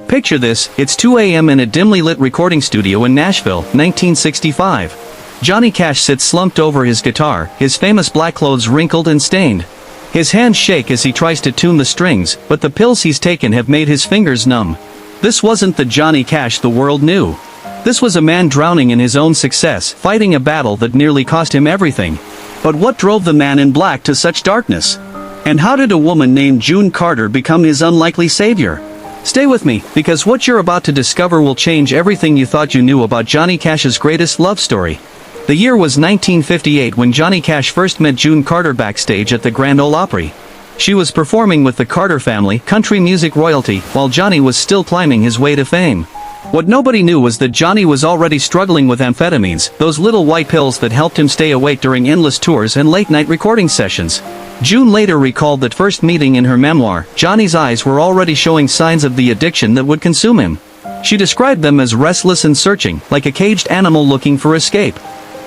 Picture this, it's 2 a.m. in a dimly lit recording studio in Nashville, 1965. Johnny Cash sits slumped over his guitar, his famous black clothes wrinkled and stained. His hands shake as he tries to tune the strings, but the pills he's taken have made his fingers numb. This wasn't the Johnny Cash the world knew. This was a man drowning in his own success, fighting a battle that nearly cost him everything. But what drove the man in black to such darkness? And how did a woman named June Carter become his unlikely savior? Stay with me, because what you're about to discover will change everything you thought you knew about Johnny Cash's greatest love story. The year was 1958 when Johnny Cash first met June Carter backstage at the Grand Ole Opry. She was performing with the Carter family, country music royalty, while Johnny was still climbing his way to fame. What nobody knew was that Johnny was already struggling with amphetamines, those little white pills that helped him stay awake during endless tours and late-night recording sessions. June later recalled that first meeting in her memoir, Johnny's eyes were already showing signs of the addiction that would consume him. She described them as restless and searching, like a caged animal looking for escape.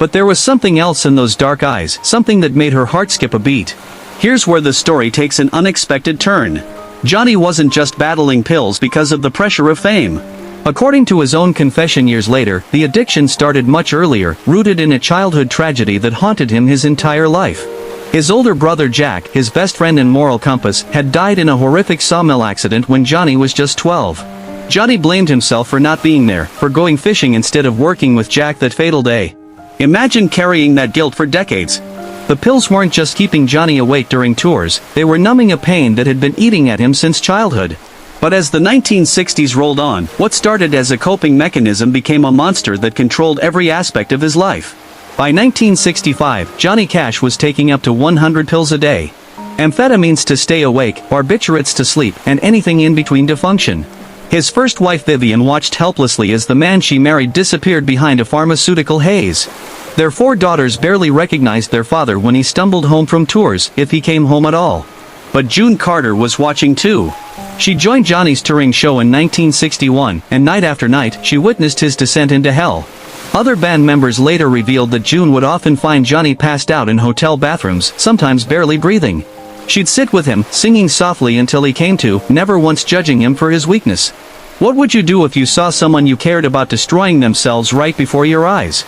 But there was something else in those dark eyes, something that made her heart skip a beat. Here's where the story takes an unexpected turn. Johnny wasn't just battling pills because of the pressure of fame. According to his own confession years later, the addiction started much earlier, rooted in a childhood tragedy that haunted him his entire life. His older brother Jack, his best friend and moral compass, had died in a horrific sawmill accident when Johnny was just 12. Johnny blamed himself for not being there, for going fishing instead of working with Jack that fatal day. Imagine carrying that guilt for decades. The pills weren't just keeping Johnny awake during tours, they were numbing a pain that had been eating at him since childhood. But as the 1960s rolled on, what started as a coping mechanism became a monster that controlled every aspect of his life. By 1965, Johnny Cash was taking up to 100 pills a day. Amphetamines to stay awake, barbiturates to sleep, and anything in between to function. His first wife Vivian watched helplessly as the man she married disappeared behind a pharmaceutical haze. Their 4 daughters barely recognized their father when he stumbled home from tours, if he came home at all. But June Carter was watching too. She joined Johnny's touring show in 1961, and night after night, she witnessed his descent into hell. Other band members later revealed that June would often find Johnny passed out in hotel bathrooms, sometimes barely breathing. She'd sit with him, singing softly until he came to, never once judging him for his weakness. What would you do if you saw someone you cared about destroying themselves right before your eyes?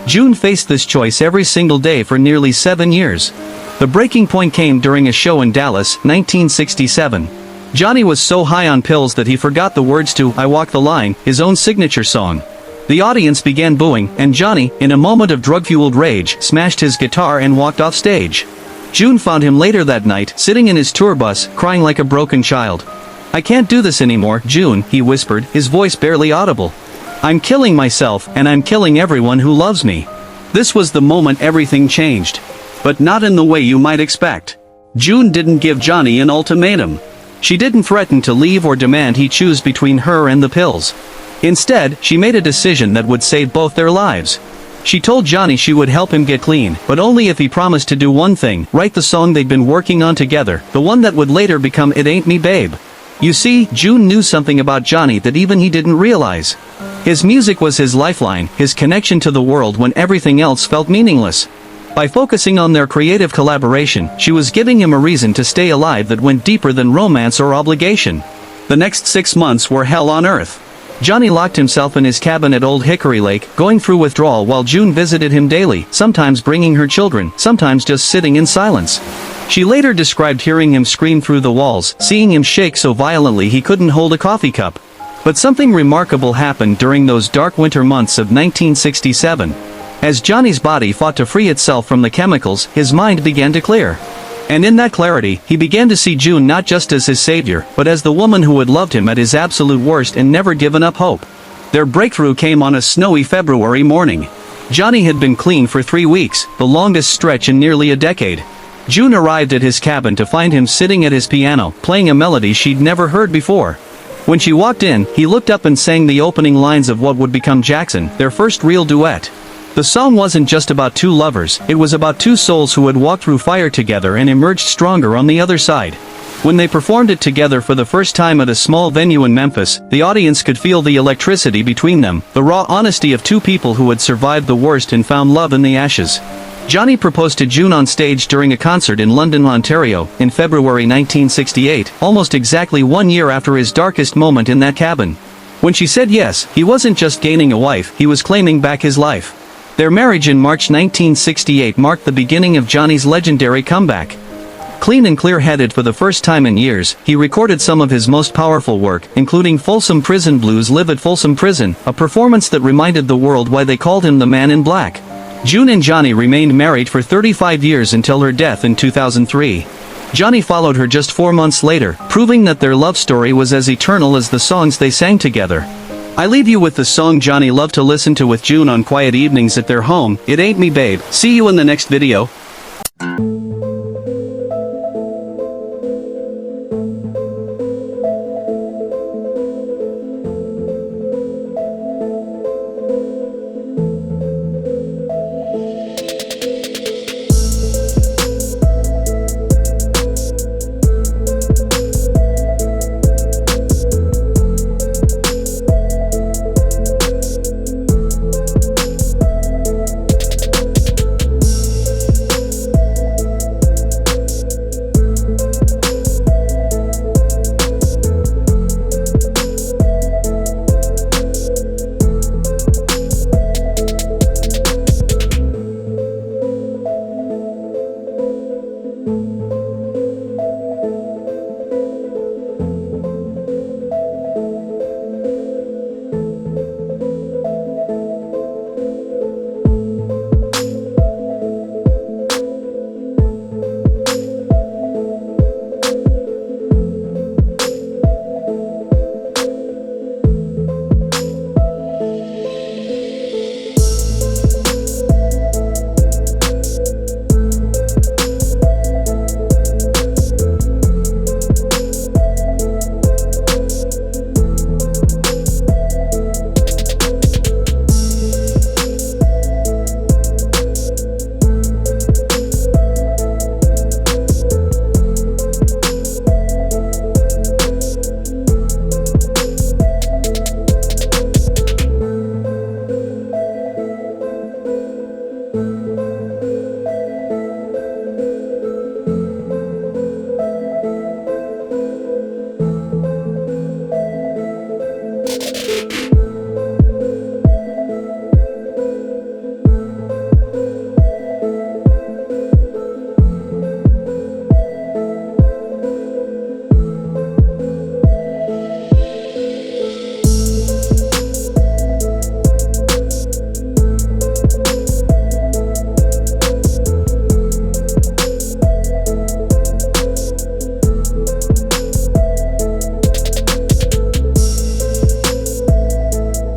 June faced this choice every single day for nearly 7 years. The breaking point came during a show in Dallas, 1967. Johnny was so high on pills that he forgot the words to "I Walk the Line," his own signature song. The audience began booing, and Johnny, in a moment of drug-fueled rage, smashed his guitar and walked off stage. June found him later that night, sitting in his tour bus, crying like a broken child. "I can't do this anymore, June," he whispered, his voice barely audible. "I'm killing myself, and I'm killing everyone who loves me." This was the moment everything changed. But not in the way you might expect. June didn't give Johnny an ultimatum. She didn't threaten to leave or demand he choose between her and the pills. Instead, she made a decision that would save both their lives. She told Johnny she would help him get clean, but only if he promised to do one thing: write the song they'd been working on together, the one that would later become "It Ain't Me Babe." You see, June knew something about Johnny that even he didn't realize. His music was his lifeline, his connection to the world when everything else felt meaningless. By focusing on their creative collaboration, she was giving him a reason to stay alive that went deeper than romance or obligation. The next 6 months were hell on earth. Johnny locked himself in his cabin at Old Hickory Lake, going through withdrawal while June visited him daily, sometimes bringing her children, sometimes just sitting in silence. She later described hearing him scream through the walls, seeing him shake so violently he couldn't hold a coffee cup. But something remarkable happened during those dark winter months of 1967. As Johnny's body fought to free itself from the chemicals, his mind began to clear. And in that clarity, he began to see June not just as his savior, but as the woman who had loved him at his absolute worst and never given up hope. Their breakthrough came on a snowy February morning. Johnny had been clean for 3 weeks, the longest stretch in nearly a decade. June arrived at his cabin to find him sitting at his piano, playing a melody she'd never heard before. When she walked in, he looked up and sang the opening lines of what would become Jackson, their first real duet. The song wasn't just about 2 lovers, it was about 2 souls who had walked through fire together and emerged stronger on the other side. When they performed it together for the first time at a small venue in Memphis, the audience could feel the electricity between them, the raw honesty of 2 people who had survived the worst and found love in the ashes. Johnny proposed to June on stage during a concert in London, Ontario, in February 1968, almost exactly 1 year after his darkest moment in that cabin. When she said yes, he wasn't just gaining a wife, he was claiming back his life. Their marriage in March 1968 marked the beginning of Johnny's legendary comeback. Clean and clear-headed for the first time in years, he recorded some of his most powerful work, including Folsom Prison Blues Live at Folsom Prison, a performance that reminded the world why they called him the Man in Black. June and Johnny remained married for 35 years until her death in 2003. Johnny followed her just 4 months later, proving that their love story was as eternal as the songs they sang together. I leave you with the song Johnny loved to listen to with June on quiet evenings at their home, It Ain't Me Babe. See you in the next video.